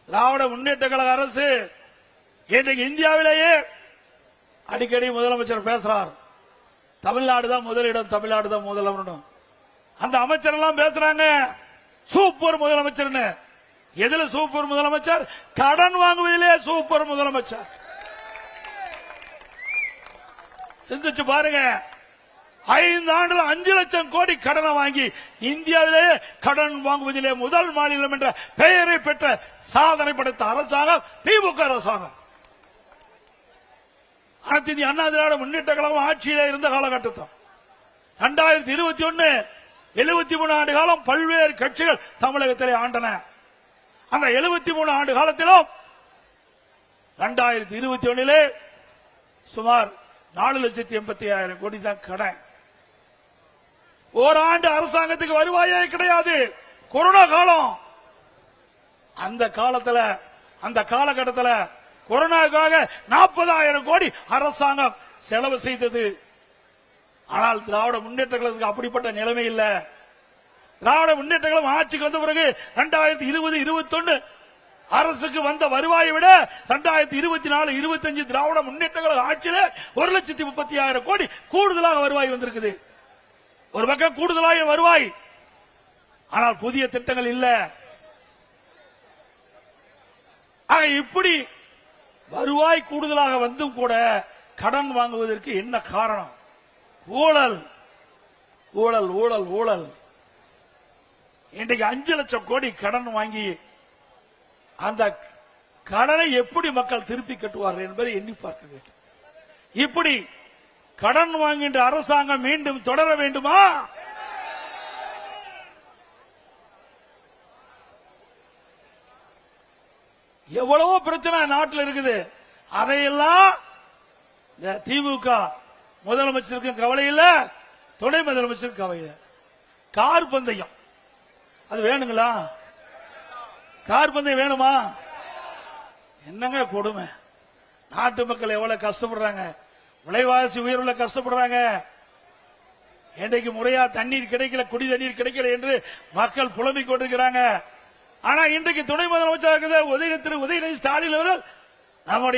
திராவிட முன்னேற்ற கழக அரசு இன்றைக்கு இந்தியாவிலேயே அடிக்கடி முதலமைச்சர் பேசுறார், தமிழ்நாடு தான் முதலிடம், தமிழ்நாடு தான் முதலிடம். அந்த அமைச்சர் எல்லாம் பேசுறாங்க சூப்பர் முதலமைச்சர். எதுல சூப்பர் முதலமைச்சர்? கடன் வாங்குவதிலே சூப்பர் முதலமைச்சர். சிந்திச்சு பாருங்க, 5 ஆண்டுல 5 லட்சம் கோடி கடனை வாங்கி இந்தியாவிலேயே கடன் வாங்குவதிலே முதல் மாநிலம் என்ற பெயரை பெற்ற சாதனை படைத்த அரசாங்கம் திமுக அரசாங்கம். அனைத்து இந்திய அண்ணா திராவிட முன்னேற்ற கழகம் ஆட்சியில இருந்த காலகட்டத்தில் 2021 73 ஆண்டு காலம் பல்வேறு கட்சிகள் தமிழகத்திலே ஆண்டன. அந்த 73 ஆண்டு காலத்திலும் 2021 சுமார் 4,80,000 கோடி தான் கடன். ஓராண்டு அரசாங்கத்துக்கு வருவாயே கிடையாது. கொரோனா காலம். அந்த காலகட்டத்தில் கொரோனாவுக்காக 40,000 கோடி அரசாங்கம் செலவு செய்தது. ஆனால் திராவிட முன்னேற்ற கழகத்துக்கு அப்படிப்பட்ட நிலைமை இல்ல. திராவிட முன்னேற்ற கழகம் ஆட்சிக்கு வந்த பிறகு 2020-21 அரசுக்கு வந்த வருவாயை விட 2024-25 திராவிட முன்னேற்ற கழக ஆட்சியில 1,30,000 கோடி கூடுதலாக வருவாய் வந்திருக்குது. ஒரு பக்கம் கூடுதலாக வருவாய், ஆனால் புதிய திட்டங்கள் இல்ல. ஆக இப்படி வருவாய் கூடுதலாக வந்தும் கூட கடன் வாங்குவதற்கு என்ன காரணம்? ஊழல், ஊழல், ஊழல், ஊழல். இன்றைக்கு 5 லட்சம் கோடி கடன் வாங்கி அந்த கடனை எப்படி மக்கள் திருப்பி கட்டுவார்கள் என்பதை எண்ணி பார்க்க வேண்டும். இப்படி கடன் வாங்குகின்ற அரசாங்கம் மீண்டும் தொடர வேண்டுமா? எவ்வளவோ பிரச்சனை நாட்டில் இருக்குது. அதையெல்லாம் திமுக முதலமைச்சருக்கு கவலை இல்ல, துணை முதலமைச்சருக்கு கவலை இல்ல. கார் பந்தயம் அது வேணுங்களா? கார் பந்தயம் வேணுமா? என்னங்க கொடுமை. நாட்டு மக்கள் எவ்வளவு கஷ்டப்படுறாங்க, விலைவாசி உயர்வுல கஷ்டப்படுறாங்க. இன்றைக்கு முறையா தண்ணீர் கிடைக்கல, குடி தண்ணீர் கிடைக்கல என்று மக்கள் புலம்பிக் கொண்டிருக்கிறாங்க. ஆனா இன்றைக்கு துணை முதலமைச்சர் உதயநிதி ஸ்டாலின் அவர்கள் நம்முடைய